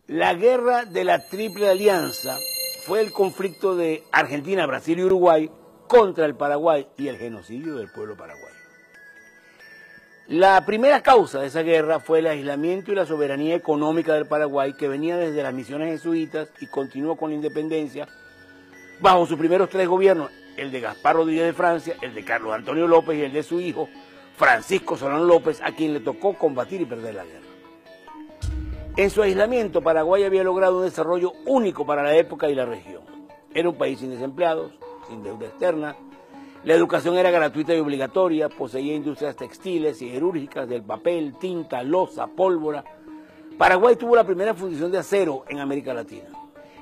La guerra de la Triple Alianza fue el conflicto de Argentina, Brasil y Uruguay contra el Paraguay y el genocidio del pueblo paraguayo. La primera causa de esa guerra fue el aislamiento y la soberanía económica del Paraguay, que venía desde las misiones jesuitas y continuó con la independencia bajo sus primeros tres gobiernos, el de Gaspar Rodríguez de Francia, el de Carlos Antonio López y el de su hijo, Francisco Solano López, a quien le tocó combatir y perder la guerra. En su aislamiento, Paraguay había logrado un desarrollo único para la época y la región. Era un país sin desempleados, sin deuda externa, la educación era gratuita y obligatoria, poseía industrias textiles, siderúrgicas, del papel, tinta, loza, pólvora. Paraguay tuvo la primera fundición de acero en América Latina,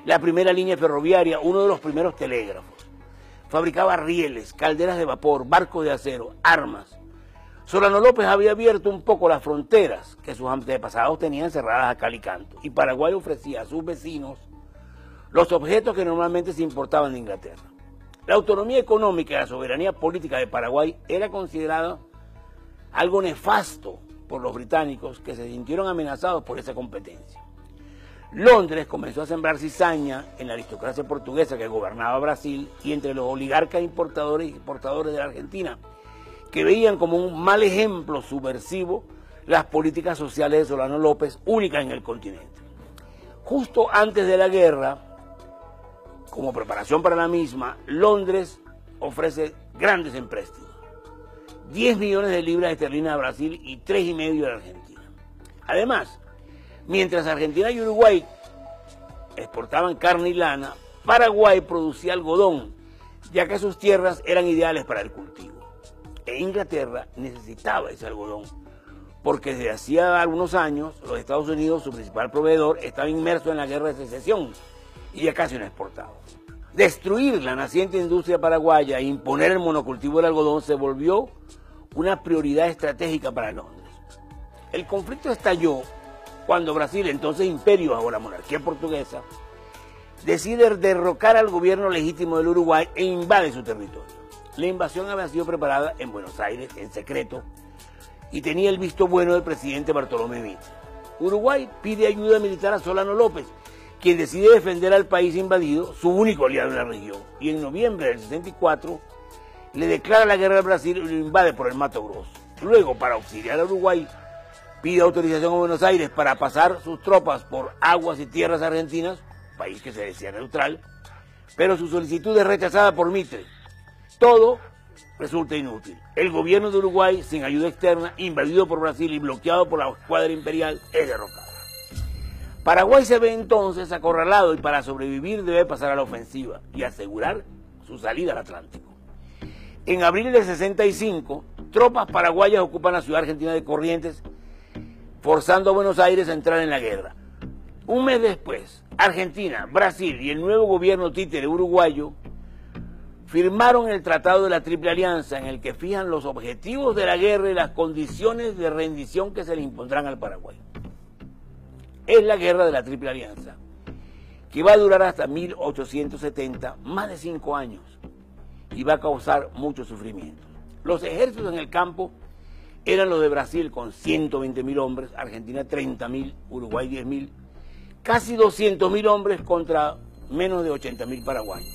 la primera línea ferroviaria, uno de los primeros telégrafos. Fabricaba rieles, calderas de vapor, barcos de acero, armas. Solano López había abierto un poco las fronteras que sus antepasados tenían cerradas a cal y canto, y Paraguay ofrecía a sus vecinos los objetos que normalmente se importaban de Inglaterra. La autonomía económica y la soberanía política de Paraguay era considerada algo nefasto por los británicos, que se sintieron amenazados por esa competencia. Londres comenzó a sembrar cizaña en la aristocracia portuguesa que gobernaba Brasil y entre los oligarcas importadores y exportadores de la Argentina, que veían como un mal ejemplo subversivo las políticas sociales de Solano López, únicas en el continente. Justo antes de la guerra, como preparación para la misma, Londres ofrece grandes empréstitos, 10 millones de libras esterlinas a Brasil y 3,5 a la Argentina. Además, mientras Argentina y Uruguay exportaban carne y lana, Paraguay producía algodón, ya que sus tierras eran ideales para el cultivo. E Inglaterra necesitaba ese algodón, porque desde hacía algunos años los Estados Unidos, su principal proveedor, estaba inmerso en la guerra de secesión y ya casi no exportaba. Destruir la naciente industria paraguaya e imponer el monocultivo del algodón se volvió una prioridad estratégica para Londres. El conflicto estalló cuando Brasil, entonces imperio bajo la monarquía portuguesa, decide derrocar al gobierno legítimo del Uruguay e invade su territorio. La invasión había sido preparada en Buenos Aires en secreto y tenía el visto bueno del presidente Bartolomé Mitre. Uruguay pide ayuda militar a Solano López, quien decide defender al país invadido, su único aliado en la región, y en noviembre del 64 le declara la guerra al Brasil y lo invade por el Mato Grosso. Luego, para auxiliar a Uruguay, pide autorización a Buenos Aires para pasar sus tropas por aguas y tierras argentinas, país que se decía neutral, pero su solicitud es rechazada por Mitre. Todo resulta inútil. El gobierno de Uruguay, sin ayuda externa, invadido por Brasil y bloqueado por la escuadra imperial, es derrocado. Paraguay se ve entonces acorralado y para sobrevivir debe pasar a la ofensiva y asegurar su salida al Atlántico. En abril del 65, tropas paraguayas ocupan la ciudad argentina de Corrientes, forzando a Buenos Aires a entrar en la guerra. Un mes después, Argentina, Brasil y el nuevo gobierno títere uruguayo firmaron el Tratado de la Triple Alianza, en el que fijan los objetivos de la guerra y las condiciones de rendición que se le impondrán al Paraguay. Es la guerra de la Triple Alianza, que va a durar hasta 1870, más de 5 años, y va a causar mucho sufrimiento. Los ejércitos en el campo eran los de Brasil con 120.000 hombres, Argentina 30.000, Uruguay 10.000, casi 200.000 hombres contra menos de 80.000 paraguayos.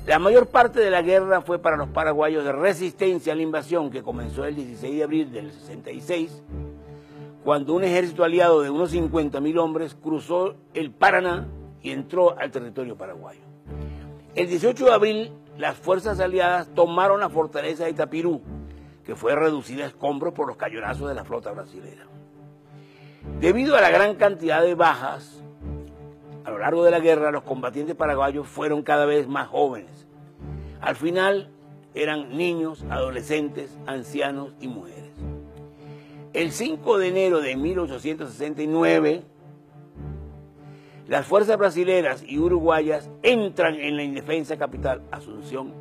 La mayor parte de la guerra fue para los paraguayos de resistencia a la invasión, que comenzó el 16 de abril del 66, cuando un ejército aliado de unos 50.000 hombres cruzó el Paraná y entró al territorio paraguayo. El 18 de abril, las fuerzas aliadas tomaron la fortaleza de Itapirú, que fue reducida a escombros por los cañonazos de la flota brasilera. Debido a la gran cantidad de bajas, a lo largo de la guerra, los combatientes paraguayos fueron cada vez más jóvenes. Al final, eran niños, adolescentes, ancianos y mujeres. El 5 de enero de 1869, las fuerzas brasileras y uruguayas entran en la indefensa capital, Asunción,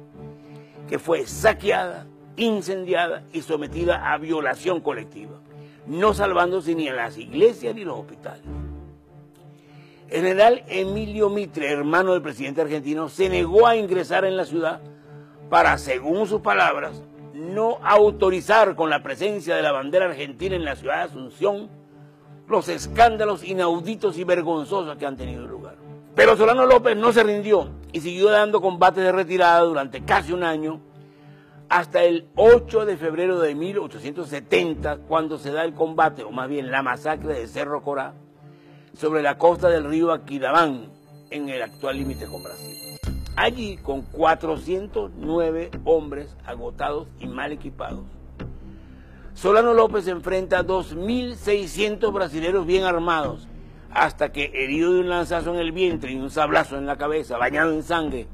que fue saqueada, incendiada y sometida a violación colectiva, no salvándose ni a las iglesias ni los hospitales. El general Emilio Mitre, hermano del presidente argentino, se negó a ingresar en la ciudad para, según sus palabras, no autorizar con la presencia de la bandera argentina en la ciudad de Asunción los escándalos inauditos y vergonzosos que han tenido lugar. Pero Solano López no se rindió y siguió dando combates de retirada durante casi un año, hasta el 8 de febrero de 1870, cuando se da el combate, o más bien la masacre de Cerro Corá, sobre la costa del río Aquidauán, en el actual límite con Brasil. Allí, con 409 hombres agotados y mal equipados, Solano López enfrenta a 2.600 brasileños bien armados, hasta que, herido de un lanzazo en el vientre y un sablazo en la cabeza, bañado en sangre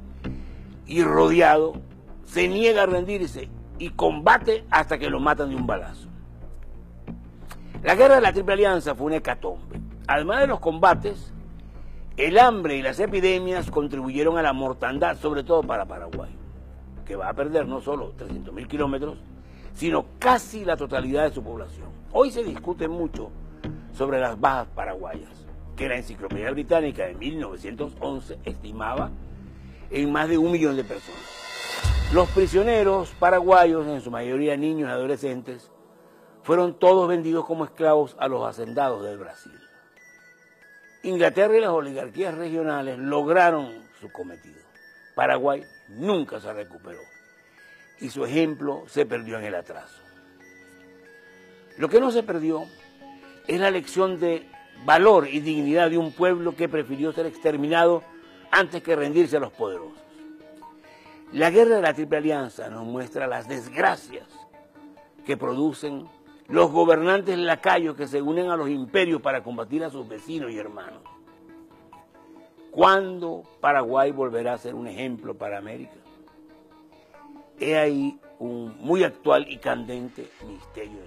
y rodeado, se niega a rendirse y combate hasta que lo matan de un balazo. La guerra de la Triple Alianza fue una hecatombe. Además de los combates, el hambre y las epidemias contribuyeron a la mortandad, sobre todo para Paraguay, que va a perder no solo 300.000 kilómetros, sino casi la totalidad de su población. Hoy se discute mucho sobre las bajas paraguayas, que la Enciclopedia Británica de 1911 estimaba en más de 1 millón de personas. Los prisioneros paraguayos, en su mayoría niños y adolescentes, fueron todos vendidos como esclavos a los hacendados del Brasil. Inglaterra y las oligarquías regionales lograron su cometido. Paraguay nunca se recuperó y su ejemplo se perdió en el atraso. Lo que no se perdió es la lección de valor y dignidad de un pueblo que prefirió ser exterminado antes que rendirse a los poderosos. La guerra de la Triple Alianza nos muestra las desgracias que producen los gobernantes lacayos que se unen a los imperios para combatir a sus vecinos y hermanos. ¿Cuándo Paraguay volverá a ser un ejemplo para América? He ahí un muy actual y candente misterio.